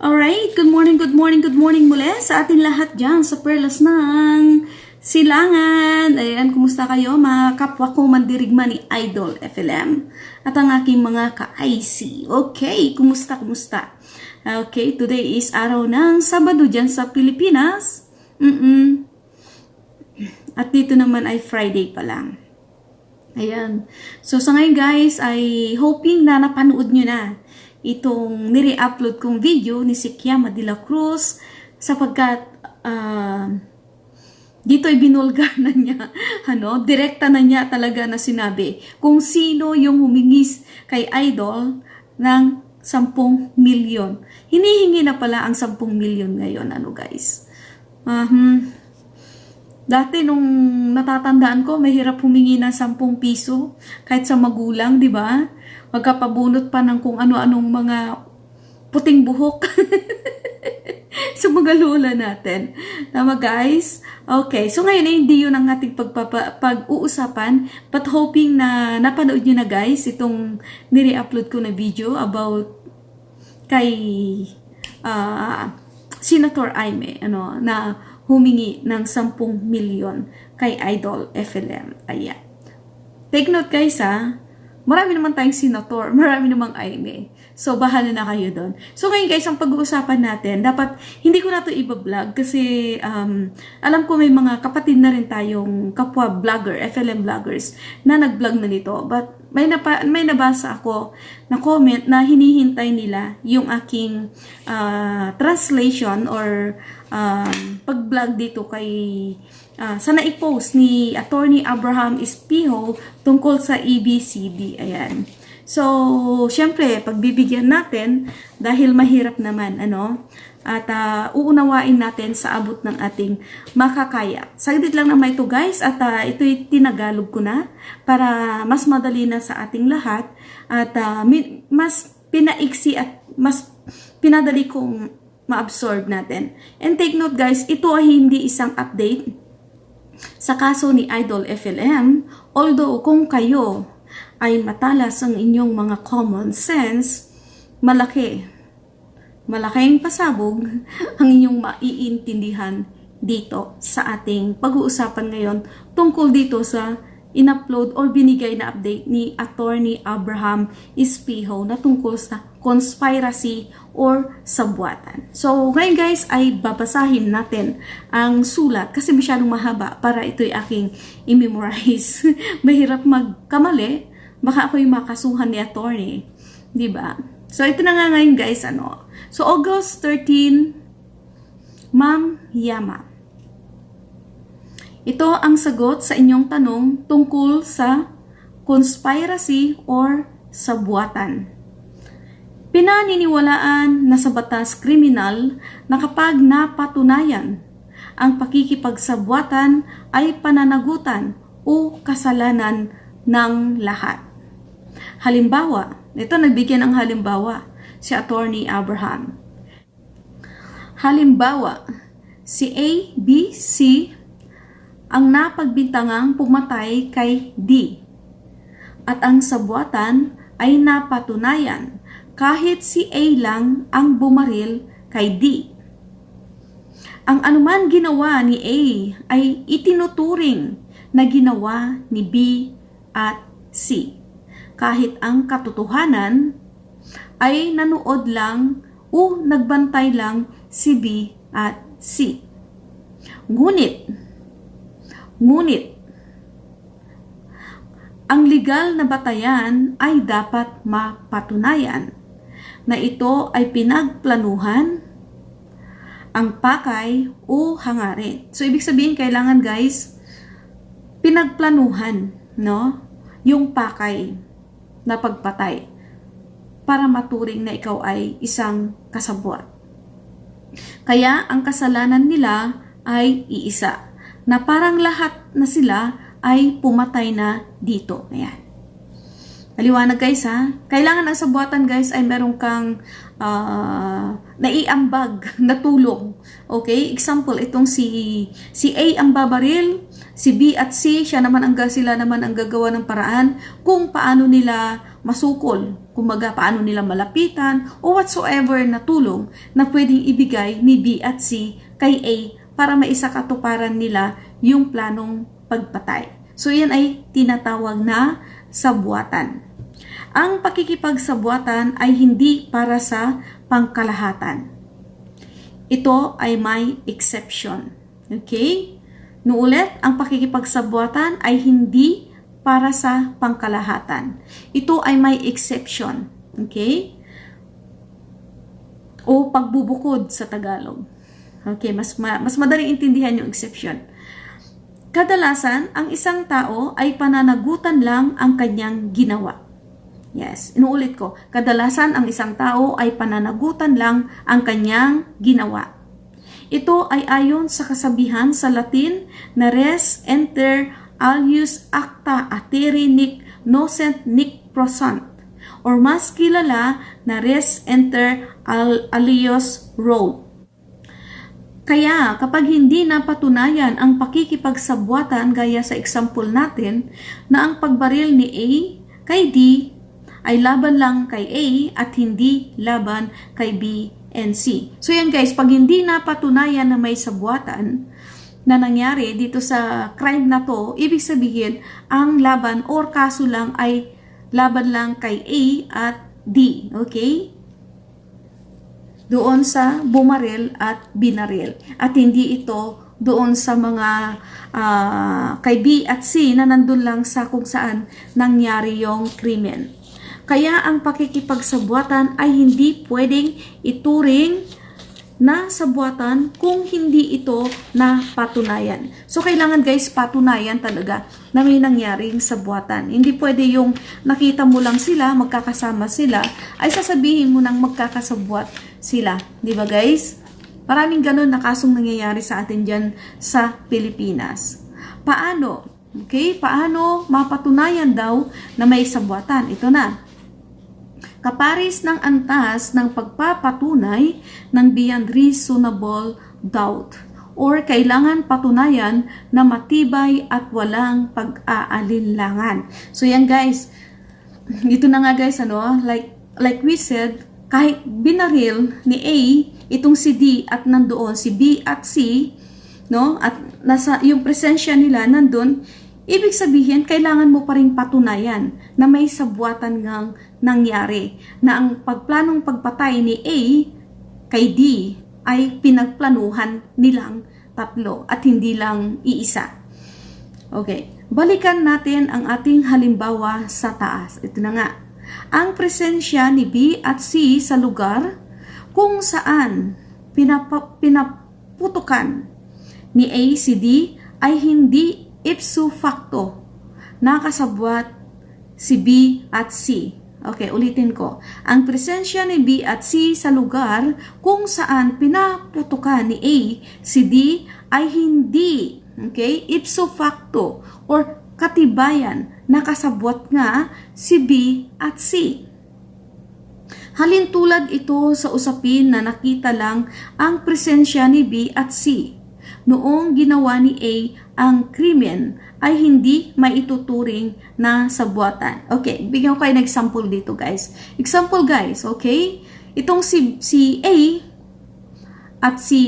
Alright, good morning, good morning, good morning muli sa atin lahat dyan sa Perlas ng Silangan. Ayan, kumusta kayo mga kapwa ko mandirigma ni Idol FLM at ang aking mga ka-IC. Okay, kumusta? Okay, today is araw ng Sabado dyan sa Pilipinas. At dito naman ay Friday pa lang. Ayan. So sa ngayon guys, ay hoping na napanood nyo na itong nire-upload kong video ni si Kiama de la Cruz sapagkat dito ay binulgar na niya, direkta na niya talaga na sinabi kung sino yung humingis kay Idol ng 10 milyon. Hinihingi na pala ang 10 milyon ngayon, guys. Dati nung natatandaan ko, mahirap humingi ng 10 piso kahit sa magulang, di ba? Magkapabunot pa ng kung ano-anong mga puting buhok sa mga lola natin. Tama guys? Okay, so ngayon ay hindi yun ang ating pag-uusapan, but hoping na napanood nyo na guys itong nire-upload ko na video about kay Senator Aimee, na humingi ng 10 milyon kay Idol FLM. Ayan. Take note guys marami naman tayong senator, marami namang Aimee. So, bahala na kayo doon. So, ngayon guys, ang pag-uusapan natin, dapat, hindi ko na ito iba-vlog kasi alam ko may mga kapatid na rin tayong kapwa vlogger, FLM vloggers, na nag-vlog na nito. But, may nabasa ako na comment na hinihintay nila yung aking translation or pag-vlog dito kay sana i-post ni Attorney Abraham Espijo tungkol sa ABCD. Ayan. So, syempre, pagbibigyan natin dahil mahirap naman, at uunawain natin sa abot ng ating makakaya. Saglit lang naman ito guys, at ito'y tinagalog ko na para mas madali na sa ating lahat at mas pinaiksi at mas pinadali kong ma-absorb natin. And take note guys, ito ay hindi isang update sa kaso ni Idol FLM, although kung kayo ay matalas ang inyong mga common sense, malaking pasabog ang inyong maiintindihan dito sa ating pag-uusapan ngayon tungkol dito sa in-upload or binigay na update ni Attorney Abraham Espijo na tungkol sa conspiracy or sabwatan. So, ngayon guys ay babasahin natin ang sulat kasi masyadong mahaba para ito'y aking i-memorize. Mahirap magkamali, baka ako'y makasuhan ni attorney. Diba? So, ito na nga ngayon guys, So, August 13, Ma'am Yama. Ito ang sagot sa inyong tanong tungkol sa conspiracy or sabwatan. Pinaniniwalaan na sa batas kriminal na kapag napatunayan ang pakikipagsabwatan ay pananagutan o kasalanan ng lahat. Halimbawa, ito nagbigyan ng halimbawa si Attorney Abraham. Halimbawa, si A, B, C ang napagbintangang pumatay kay D at ang sabwatan ay napatunayan kahit si A lang ang bumaril kay D. Ang anuman ginawa ni A ay itinuturing na ginawa ni B at C kahit ang katotohanan ay nanood lang o nagbantay lang si B at C. Ngunit, ang legal na batayan ay dapat mapatunayan na ito ay pinagplanuhan, ang pakay o hangarin. So, ibig sabihin, kailangan guys, pinagplanuhan, yung pakay na pagpatay para maturing na ikaw ay isang kasabwat. Kaya, ang kasalanan nila ay iisa, na parang lahat na sila ay pumatay na dito. Ayan. Maliwanag guys Kailangan ang sabwatan guys ay meron kang naiambag na tulong. Okay? Example, itong si A ang babaril, si B at C, sila naman ang gagawa ng paraan kung paano nila masukol, kumbaga paano nila malapitan o whatsoever na tulong na pwedeng ibigay ni B at C kay A para maisakatuparan nila yung planong pagpatay. So yan ay tinatawag na sabwatan. Ang pakikipagsabwatan ay hindi para sa pangkalahatan. Ito ay may exception. Okay? Nuulit, ang pakikipagsabwatan ay hindi para sa pangkalahatan. Ito ay may exception. Okay? O pagbubukod sa Tagalog. Okay, mas madaling intindihan yung exception. Kadalasan, ang isang tao ay pananagutan lang ang kanyang ginawa. Yes, inuulit ko. Kadalasan, ang isang tao ay pananagutan lang ang kanyang ginawa. Ito ay ayon sa kasabihan sa Latin na res inter alius acta ateri nic nocent nic prosant, or mas kilala na res inter alios role. Kaya kapag hindi napatunayan ang pakikipagsabwatan gaya sa example natin na ang pagbaril ni A kay D ay laban lang kay A at hindi laban kay B and C. So yan guys, pag hindi napatunayan na may sabwatan na nangyari dito sa crime na to, ibig sabihin ang laban or kaso lang ay laban lang kay A at D. Okay? Doon sa bumaril at binaril. At hindi ito doon sa mga kay B at C na nandun lang sa kung saan nangyari yung krimen. Kaya ang pakikipagsabwatan ay hindi pwedeng ituring na sabwatan kung hindi ito na patunayan. So, kailangan guys, patunayan talaga na may nangyaring sabwatan. Hindi pwede yung nakita mo lang sila, magkakasama sila, ay sasabihin mo nang magkakasabwat sila. Di ba guys? Maraming ganun na kasong nangyayari sa atin dyan sa Pilipinas. Paano? Okay? Paano mapatunayan daw na may sabwatan? Ito na. Kaparis ng antas ng pagpapatunay ng beyond reasonable doubt or kailangan patunayan na matibay at walang pag-aalinlangan. So yan guys, ito na nga guys, like we said, kahit binaril ni A itong si D at nandoon si B at C, no? At nasa yung presensya nila nandoon, ibig sabihin, kailangan mo pa rin patunayan na may sabwatan ngang nangyari. Na ang pagplanong pagpatay ni A kay D ay pinagplanuhan nilang tatlo at hindi lang iisa. Okay, balikan natin ang ating halimbawa sa taas. Ito na nga. Ang presensya ni B at C sa lugar kung saan pinaputukan ni A si D ay hindi ipso facto nakasabwat si B at C. Okay, ulitin ko. Ang presensya ni B at C sa lugar kung saan pinaputukan ni A si D ay hindi, okay, ipso facto or katibayan nakasabwat nga si B at C. Halintulad ito sa usapin na nakita lang ang presensya ni B at C. Noong ginawa ni A ang krimen ay hindi maituturing na sabwatan. Okay, bigyan ko kayo ng example dito guys. Example guys, okay? Itong si A at si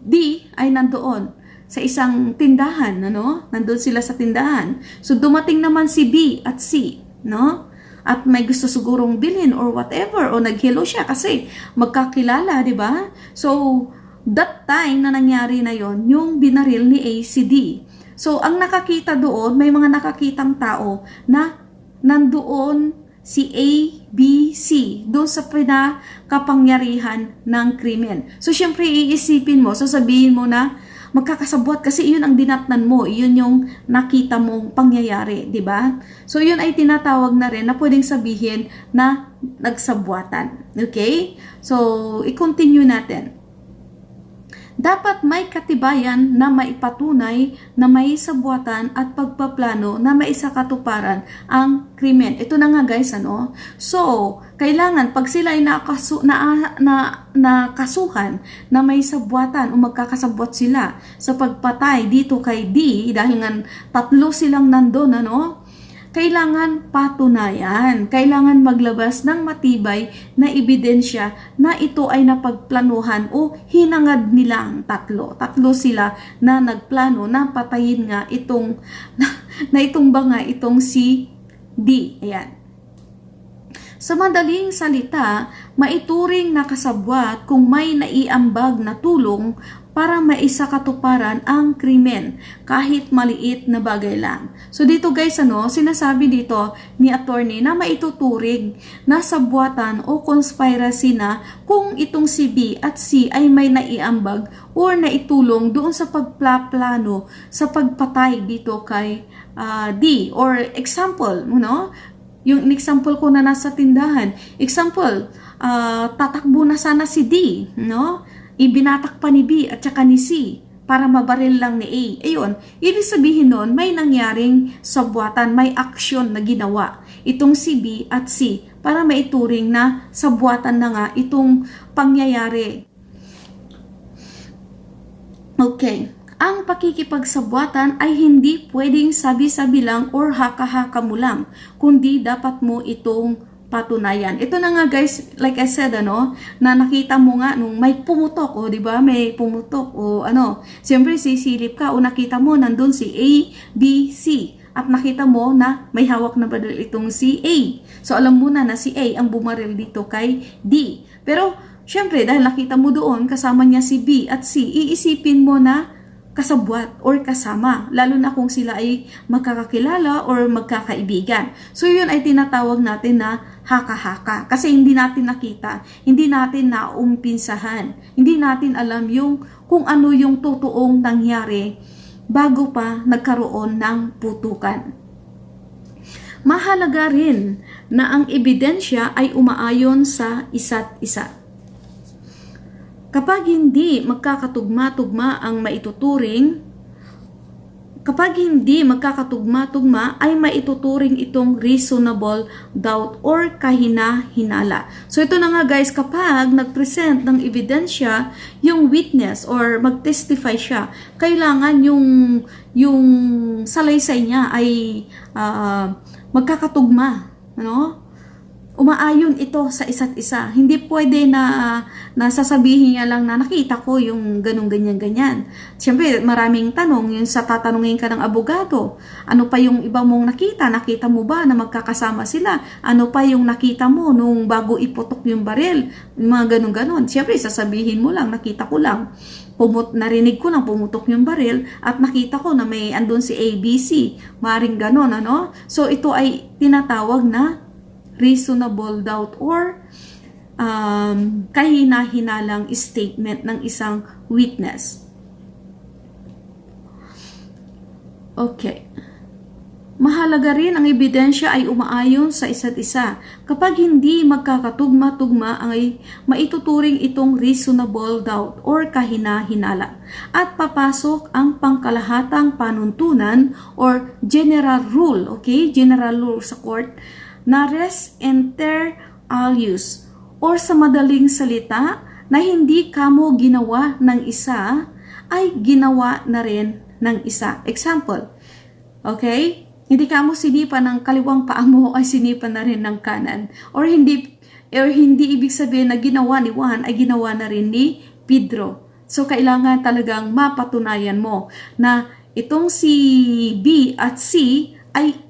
D ay nandoon sa isang tindahan, ano? Nandoon sila sa tindahan. So dumating naman si B at C, no? At may gusto sigurong bilhin or whatever o nag-hello siya kasi magkakilala, di ba? So that time na nangyari na yon, yung binaril ni A si D. So, ang nakakita doon, may mga nakakitang tao na nandoon si A, B, C, doon sa pinakapangyarihan ng krimen. So, syempre, iisipin mo, sasabihin mo na magkakasabwat kasi yun ang dinatnan mo, yun yung nakita mong pangyayari, di ba? So, yun ay tinatawag na rin na pwedeng sabihin na nagsabwatan. Okay? So, i-continue natin. Dapat may katibayan na maipatunay na may sabwatan at pagpaplano na maisakatuparan ang krimen. Ito na nga guys, ano? So, kailangan pag sila ay nakasuhan na may sabwatan o magkakasabwat sila sa pagpatay dito kay D, dahil nga tatlo silang nandun, ano? kailangan patunayan, kailangan maglabas ng matibay na ebidensya na ito ay napagplanuhan o hinangad nilang tatlo. Tatlo sila na nagplano na patayin nga itong itong si D. Ayan. Sa madaling salita, maituring na kasabwat kung may naiambag na tulong para maisakatuparan ang krimen kahit maliit na bagay lang. So dito guys, sinasabi dito ni attorney na maituturing na sabwatan o conspiracy na kung itong si B at C ay may naiambag or naitulong doon sa pagplaplano sa pagpatay dito kay D. Or example, yung example ko na nasa tindahan. Example, tatakbo na sana si D, ibinatak pa ni B at saka ni C para mabaril lang ni A. Ayun, ibig sabihin nun, may nangyaring sabwatan, may aksyon na ginawa itong si B at C para maituring na sabwatan na nga itong pangyayari. Okay. Ang pakikipagsabwatan ay hindi pwedeng sabi-sabi lang or haka-haka mo lang, kundi dapat mo itong patunayan. Ito na nga guys, like I said, na nakita mo nga nung may pumutok, di ba? May pumutok, siyempre sisilip ka o nakita mo nandun si A, B, C. At nakita mo na may hawak na baril itong si A. So alam mo na si A ang bumaril dito kay D. Pero siyempre dahil nakita mo doon kasama niya si B at C, iisipin mo na kasabwat or kasama, lalo na kung sila ay magkakakilala or magkakaibigan. So yun ay tinatawag natin na haka-haka kasi hindi natin nakita, hindi natin naumpinsahan, hindi natin alam kung ano yung totoong nangyari bago pa nagkaroon ng putukan. Mahalaga rin na ang ebidensya ay umaayon sa isa't isa. Kapag hindi magkakatugma-tugma ang maituturing, ay maituturing itong reasonable doubt or kahina-hinala. So ito na nga guys, kapag nag-present ng ebidensya yung witness or mag-testify siya, kailangan yung salaysay niya ay magkakatugma, umaayon ito sa isa't isa. Hindi pwede na sasabihin niya lang na nakita ko yung ganun, ganyan. Siyempre, maraming tanong. Yung sa tatanungin ka ng abogado, ano pa yung iba mong nakita? Nakita mo ba na magkakasama sila? Ano pa yung nakita mo nung bago iputok yung baril? Yung mga ganun. Siyempre, sasabihin mo lang, nakita ko lang. Narinig ko lang pumutok yung baril at nakita ko na may andun si ABC. Maring ganun, So, ito ay tinatawag na reasonable doubt or kahina-hinalang statement ng isang witness. Okay. Mahalaga rin ang ebidensya ay umaayon sa isa't isa. Kapag hindi magkakatugma-tugma ay maituturing itong reasonable doubt or kahina-hinala. At papasok ang pangkalahatang panuntunan or general rule, okay? General rule sa court na res inter alius or sa madaling salita na hindi kamo ginawa ng isa ay ginawa na rin ng isa. Example, okay? Hindi kamo sinipan ng kaliwang paa mo ay sinipan na rin ng kanan. Or hindi ibig sabihin na ginawa ni Juan ay ginawa na rin ni Pedro. So kailangan talagang mapatunayan mo na itong si B at C ay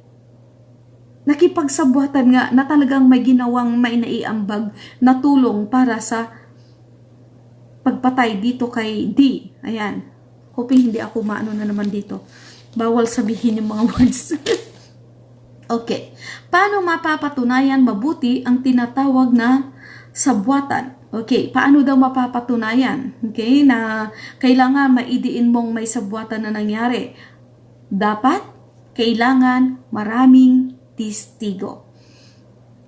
nakipagsabuatan nga na talagang may ginawang may naiambag na tulong para sa pagpatay dito kay D. Ayan. Hoping hindi ako maano na naman dito. Bawal sabihin yung mga words. Okay. Paano mapapatunayan mabuti ang tinatawag na sabwatan? Okay. Paano daw mapapatunayan? Okay. Na kailangan maidiin mong may sabwatan na nangyari. Dapat, kailangan maraming testigo.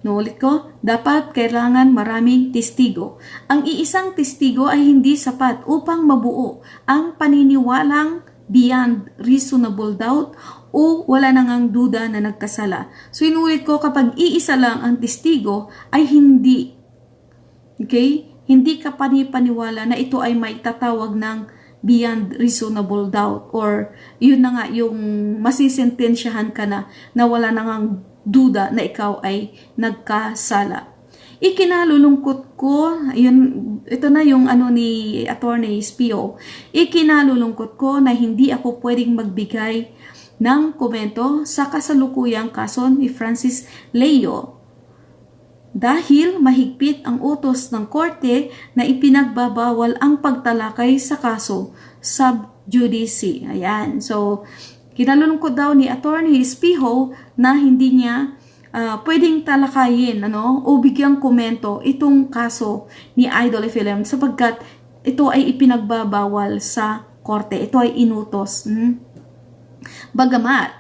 Nuulit ko, dapat kailangan maraming testigo. Ang iisang testigo ay hindi sapat upang mabuo ang paniniwalang beyond reasonable doubt o wala nang duda na nagkasala. So inulit ko, kapag iisa lang ang testigo ay hindi, okay? Hindi ka panipaniwala na ito ay may tatawag ng beyond reasonable doubt, or yun na nga yung masisentensyahan ka na wala na ngang duda na ikaw ay nagkasala. Ikinalulungkot ko, ito na yung ni Attorney Spio, ikinalulungkot ko na hindi ako pwedeng magbigay ng komento sa kasalukuyang kaso ni Francis Leo dahil mahigpit ang utos ng korte na ipinagbabawal ang pagtalakay sa kaso sub judice. Ayan. So, kinalulungkot daw ni Attorney Espijo na hindi niya pwedeng talakayin o bigyang komento itong kaso ni Idol FLM sapagkat ito ay ipinagbabawal sa korte. Ito ay inutos. Bagamat.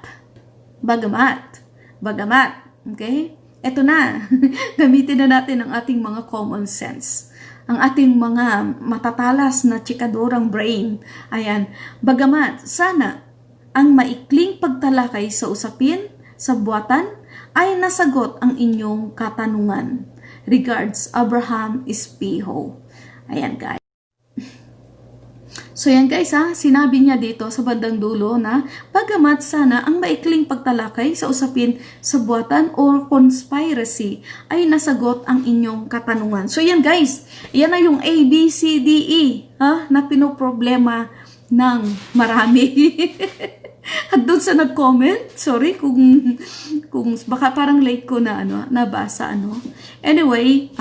Okay? Ito na. Gamitin na natin ang ating mga common sense. Ang ating mga matatalas na chikadorang brain. Ayan. Bagamat, sana ang maikling pagtalakay sa usapin, sa buwatan, ay nasagot ang inyong katanungan. Regards, Abraham Espijo. Ayan, guys. So yan guys sinabi niya dito sa bandang dulo na bagamat sana ang maikling pagtalakay sa usapin sa buwatan or conspiracy ay nasagot ang inyong katanungan. So yan guys, yan na yung ABCDE na pinoproblema ng marami. At doon sa nag-comment, sorry kung baka parang late ko na nabasa Anyway,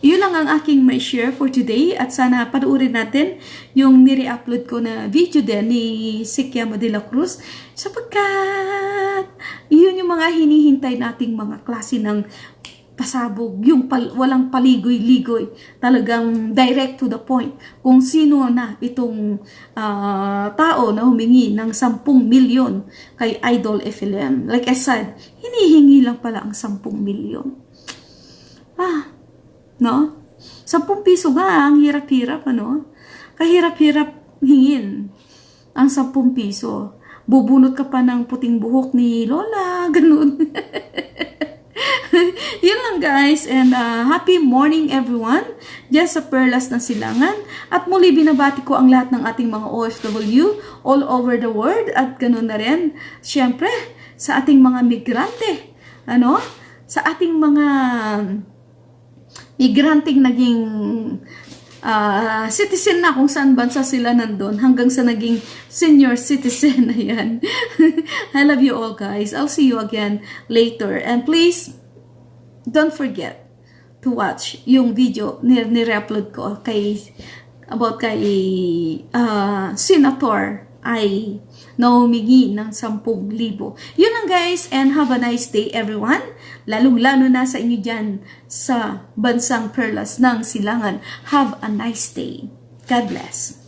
yun lang ang aking may share for today at sana panuorin natin yung nire-upload ko na video din ni Sikyama de la Cruz sapagkat yun yung mga hinihintay nating mga klase ng pasabog, yung walang paligoy-ligoy, talagang direct to the point kung sino na itong tao na humingi ng 10 milyon kay Idol FLM. Like I said, hinihingi lang pala ang 10 milyon. No? 10 piso ba? Ang hirap-hirap, Kahirap-hirap hingin ang 10 piso. Bubunot ka pa ng puting buhok ni Lola, ganun. Yun lang guys, and happy morning everyone dyan sa Perlas ng Silangan, at muli binabati ko ang lahat ng ating mga OFW all over the world, at ganun na rin syempre sa ating mga migrante, sa ating mga migranteng naging citizen na kung saan bansa sila nandun hanggang sa naging senior citizen. Ayan. I love you all guys. I'll see you again later, and please don't forget to watch yung video ni-upload ko about kay Senator ay nahumingi ng 10,000. Yun lang guys, and have a nice day everyone. Lalong-lalo na sa inyo dyan sa bansang Perlas ng Silangan. Have a nice day. God bless.